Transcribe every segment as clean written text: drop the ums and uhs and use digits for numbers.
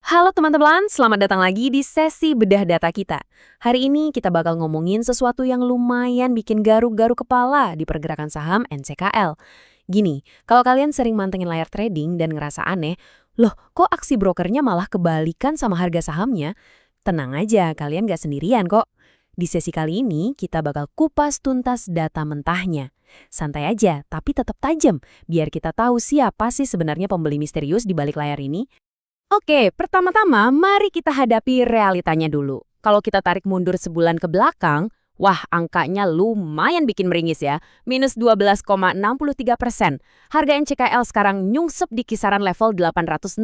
Halo teman-teman, selamat datang lagi di sesi bedah data kita. Hari ini kita bakal ngomongin sesuatu yang lumayan bikin garuk-garuk kepala di pergerakan saham NCKL. Gini, kalau kalian sering mantengin layar trading dan ngerasa aneh, loh kok aksi brokernya malah kebalikan sama harga sahamnya? Tenang aja, kalian gak sendirian kok. Di sesi kali ini, kita bakal kupas tuntas data mentahnya. Santai aja, tapi tetap tajam, biar kita tahu siapa sih sebenarnya pembeli misterius di balik layar ini. Oke, pertama-tama mari kita hadapi realitanya dulu. Kalau kita tarik mundur sebulan ke belakang, wah angkanya lumayan bikin meringis ya, minus 12,63%. Harga NCKL sekarang nyungsep di kisaran level 865.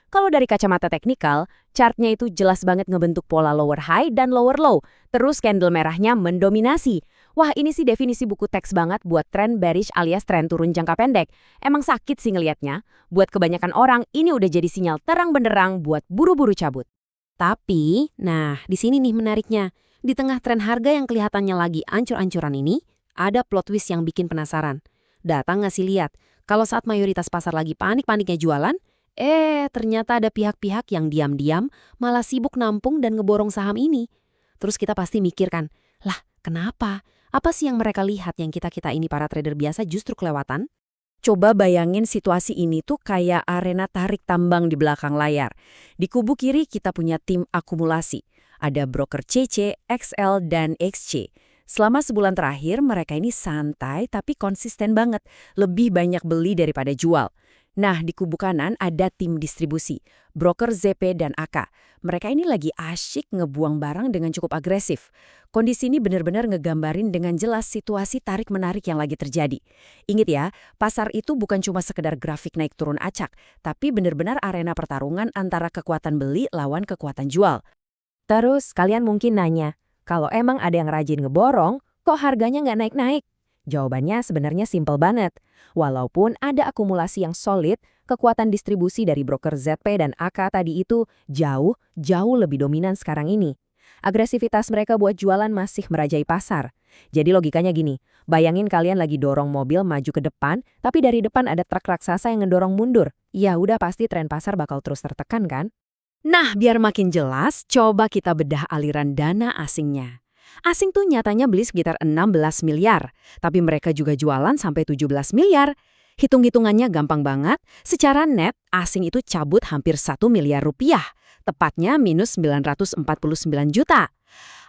Kalau dari kacamata teknikal, chartnya itu jelas banget ngebentuk pola lower high dan lower low, terus candle merahnya mendominasi. Wah ini sih definisi buku teks banget buat tren bearish alias tren turun jangka pendek. Emang sakit sih ngelihatnya. Buat kebanyakan orang, ini udah jadi sinyal terang benderang buat buru-buru cabut. Tapi, nah di sini nih menariknya. Di tengah tren harga yang kelihatannya lagi ancur-ancuran ini, ada plot twist yang bikin penasaran. Data ngasih lihat, kalau saat mayoritas pasar lagi panik-paniknya jualan, ternyata ada pihak-pihak yang diam-diam malah sibuk nampung dan ngeborong saham ini. Terus kita pasti mikirkan, lah kenapa? Apa sih yang mereka lihat yang kita-kita ini para trader biasa justru kelewatan? Coba bayangin situasi ini tuh kayak arena tarik tambang di belakang layar. Di kubu kiri kita punya tim akumulasi. Ada broker CC, XL, dan XC. Selama sebulan terakhir mereka ini santai tapi konsisten banget. Lebih banyak beli daripada jual. Nah, di kubu kanan ada tim distribusi, broker ZP dan AK. Mereka ini lagi asyik ngebuang barang dengan cukup agresif. Kondisi ini benar-benar ngegambarin dengan jelas situasi tarik-menarik yang lagi terjadi. Ingat ya, pasar itu bukan cuma sekedar grafik naik turun acak, tapi benar-benar arena pertarungan antara kekuatan beli lawan kekuatan jual. Terus kalian mungkin nanya, kalau emang ada yang rajin ngeborong, kok harganya nggak naik-naik? Jawabannya sebenarnya simpel banget. Walaupun ada akumulasi yang solid, kekuatan distribusi dari broker ZP dan AK tadi itu jauh lebih dominan sekarang ini. Agresivitas mereka buat jualan masih merajai pasar. Jadi logikanya gini, bayangin kalian lagi dorong mobil maju ke depan, tapi dari depan ada truk raksasa yang ngedorong mundur. Ya udah pasti tren pasar bakal terus tertekan kan? Nah, biar makin jelas, coba kita bedah aliran dana asingnya. Asing tuh nyatanya beli sekitar 16 miliar, tapi mereka juga jualan sampai 17 miliar. Hitung-hitungannya gampang banget, secara net asing itu cabut hampir 1 miliar rupiah, tepatnya minus 949 juta.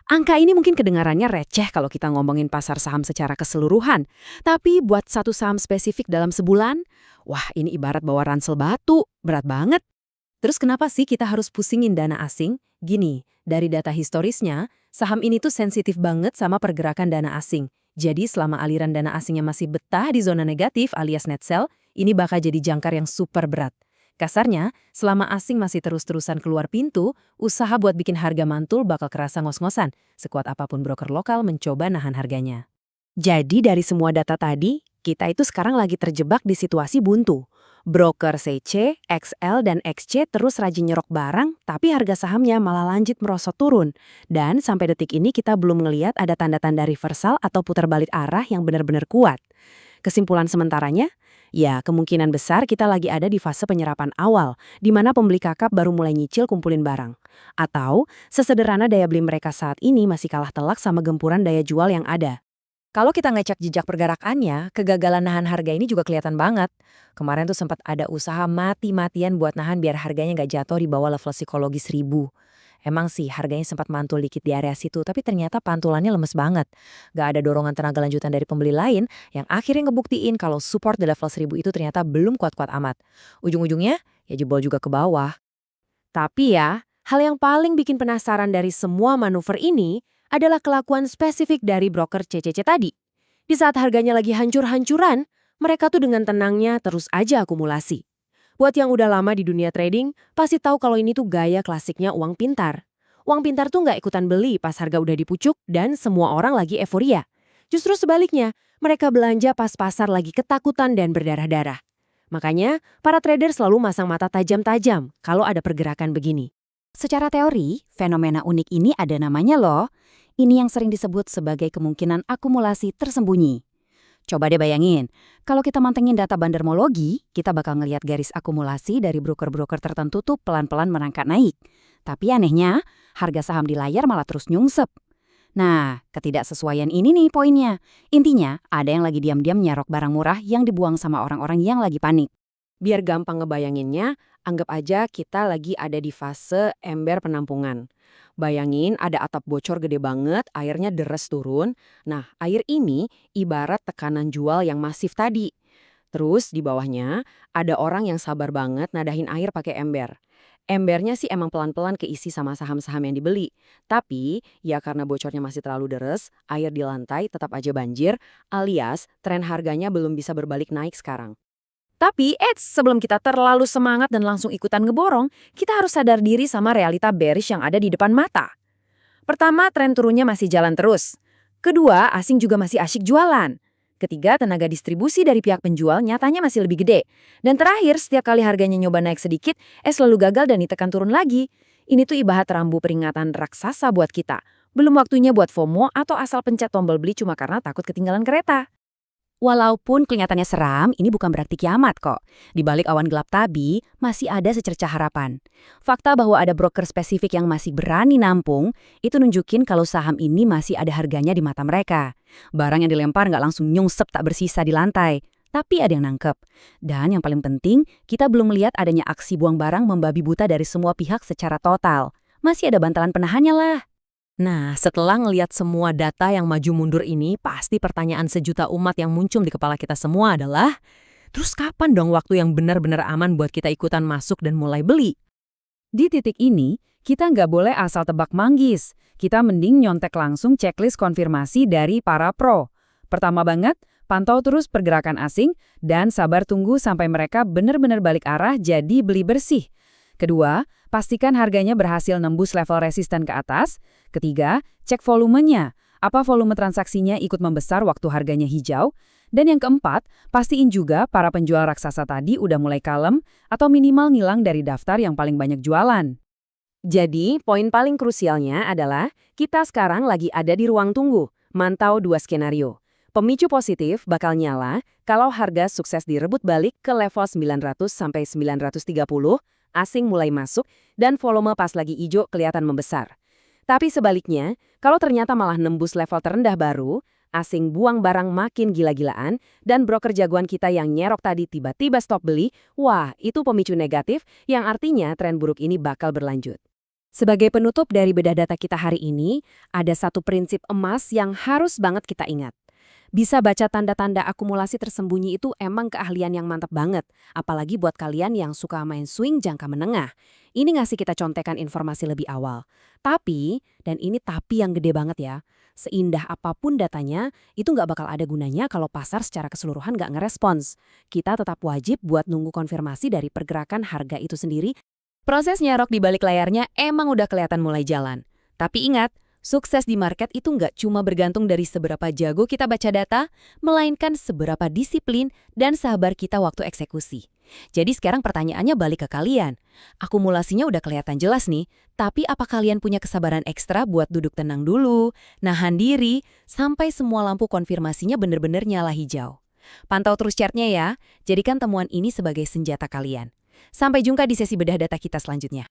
Angka ini mungkin kedengarannya receh kalau kita ngomongin pasar saham secara keseluruhan, tapi buat satu saham spesifik dalam sebulan, wah ini ibarat bawa ransel batu, berat banget. Terus kenapa sih kita harus pusingin dana asing? Gini, dari data historisnya, saham ini tuh sensitif banget sama pergerakan dana asing. Jadi selama aliran dana asingnya masih betah di zona negatif alias net sell, ini bakal jadi jangkar yang super berat. Kasarnya, selama asing masih terus-terusan keluar pintu, usaha buat bikin harga mantul bakal kerasa ngos-ngosan, sekuat apapun broker lokal mencoba nahan harganya. Jadi dari semua data tadi, kita itu sekarang lagi terjebak di situasi buntu. Broker CC, XL, dan XC terus rajin nyerok barang, tapi harga sahamnya malah lanjut merosot turun. Dan sampai detik ini kita belum ngeliat ada tanda-tanda reversal atau putar balik arah yang benar-benar kuat. Kesimpulan sementaranya, ya kemungkinan besar kita lagi ada di fase penyerapan awal, di mana pembeli kakap baru mulai nyicil kumpulin barang. Atau, sesederhana daya beli mereka saat ini masih kalah telak sama gempuran daya jual yang ada. Kalau kita ngecek jejak pergerakannya, kegagalan nahan harga ini juga kelihatan banget. Kemarin tuh sempat ada usaha mati-matian buat nahan biar harganya nggak jatuh di bawah level psikologis 1000. Emang sih harganya sempat mantul dikit di area situ, tapi ternyata pantulannya lemes banget. Nggak ada dorongan tenaga lanjutan dari pembeli lain yang akhirnya ngebuktiin kalau support di level 1000 itu ternyata belum kuat-kuat amat. Ujung-ujungnya ya jebol juga ke bawah. Tapi ya, hal yang paling bikin penasaran dari semua manuver ini adalah kelakuan spesifik dari broker CCC tadi. Di saat harganya lagi hancur-hancuran, mereka tuh dengan tenangnya terus aja akumulasi. Buat yang udah lama di dunia trading, pasti tahu kalau ini tuh gaya klasiknya uang pintar. Uang pintar tuh nggak ikutan beli pas harga udah dipucuk dan semua orang lagi euforia. Justru sebaliknya, mereka belanja pas pasar lagi ketakutan dan berdarah-darah. Makanya, para trader selalu masang mata tajam-tajam kalau ada pergerakan begini. Secara teori, fenomena unik ini ada namanya loh. Ini yang sering disebut sebagai kemungkinan akumulasi tersembunyi. Coba deh bayangin, kalau kita mantengin data bandermologi, kita bakal ngelihat garis akumulasi dari broker-broker tertentu tuh pelan-pelan merangkak naik. Tapi anehnya, harga saham di layar malah terus nyungsep. Nah, ketidaksesuaian ini nih poinnya. Intinya, ada yang lagi diam-diam nyerok barang murah yang dibuang sama orang-orang yang lagi panik. Biar gampang ngebayanginnya, anggap aja kita lagi ada di fase ember penampungan. Bayangin ada atap bocor gede banget, airnya deres turun. Nah, air ini ibarat tekanan jual yang masif tadi. Terus di bawahnya ada orang yang sabar banget nadahin air pakai ember. Embernya sih emang pelan-pelan keisi sama saham-saham yang dibeli. Tapi, ya karena bocornya masih terlalu deres, air di lantai tetap aja banjir, alias tren harganya belum bisa berbalik naik sekarang. Tapi, sebelum kita terlalu semangat dan langsung ikutan ngeborong, kita harus sadar diri sama realita bearish yang ada di depan mata. Pertama, tren turunnya masih jalan terus. Kedua, asing juga masih asyik jualan. Ketiga, tenaga distribusi dari pihak penjual nyatanya masih lebih gede. Dan terakhir, setiap kali harganya nyoba naik sedikit, selalu gagal dan ditekan turun lagi. Ini tuh ibarat rambu peringatan raksasa buat kita. Belum waktunya buat FOMO atau asal pencet tombol beli cuma karena takut ketinggalan kereta. Walaupun kelihatannya seram, ini bukan berarti kiamat kok. Di balik awan gelap tadi, masih ada secercah harapan. Fakta bahwa ada broker spesifik yang masih berani nampung, itu nunjukin kalau saham ini masih ada harganya di mata mereka. Barang yang dilempar nggak langsung nyungsep tak bersisa di lantai, tapi ada yang nangkep. Dan yang paling penting, kita belum melihat adanya aksi buang barang membabi buta dari semua pihak secara total. Masih ada bantalan penahannya lah. Nah, setelah ngelihat semua data yang maju mundur ini, pasti pertanyaan sejuta umat yang muncul di kepala kita semua adalah, terus kapan dong waktu yang benar-benar aman buat kita ikutan masuk dan mulai beli? Di titik ini, kita nggak boleh asal tebak manggis. Kita mending nyontek langsung checklist konfirmasi dari para pro. Pertama banget, pantau terus pergerakan asing dan sabar tunggu sampai mereka benar-benar balik arah jadi beli bersih. Kedua, pastikan harganya berhasil nembus level resisten ke atas. Ketiga, cek volumenya. Apa volume transaksinya ikut membesar waktu harganya hijau? Dan yang keempat, pastiin juga para penjual raksasa tadi udah mulai kalem atau minimal ngilang dari daftar yang paling banyak jualan. Jadi, poin paling krusialnya adalah kita sekarang lagi ada di ruang tunggu, mantau dua skenario. Pemicu positif bakal nyala kalau harga sukses direbut balik ke level 900–930, asing mulai masuk, dan volume pas lagi hijau kelihatan membesar. Tapi sebaliknya, kalau ternyata malah nembus level terendah baru, asing buang barang makin gila-gilaan, dan broker jagoan kita yang nyerok tadi tiba-tiba stop beli, wah, itu pemicu negatif yang artinya tren buruk ini bakal berlanjut. Sebagai penutup dari bedah data kita hari ini, ada satu prinsip emas yang harus banget kita ingat. Bisa baca tanda-tanda akumulasi tersembunyi itu emang keahlian yang mantap banget, apalagi buat kalian yang suka main swing jangka menengah. Ini ngasih kita contekan informasi lebih awal. Tapi, dan ini tapi yang gede banget ya, seindah apapun datanya, itu nggak bakal ada gunanya kalau pasar secara keseluruhan nggak ngerespons. Kita tetap wajib buat nunggu konfirmasi dari pergerakan harga itu sendiri. Proses nyerok di balik layarnya emang udah kelihatan mulai jalan. Tapi ingat, sukses di market itu nggak cuma bergantung dari seberapa jago kita baca data, melainkan seberapa disiplin dan sabar kita waktu eksekusi. Jadi sekarang pertanyaannya balik ke kalian. Akumulasinya udah kelihatan jelas nih, tapi apa kalian punya kesabaran ekstra buat duduk tenang dulu, nahan diri, sampai semua lampu konfirmasinya bener-bener nyala hijau? Pantau terus chartnya ya, jadikan temuan ini sebagai senjata kalian. Sampai jumpa di sesi bedah data kita selanjutnya.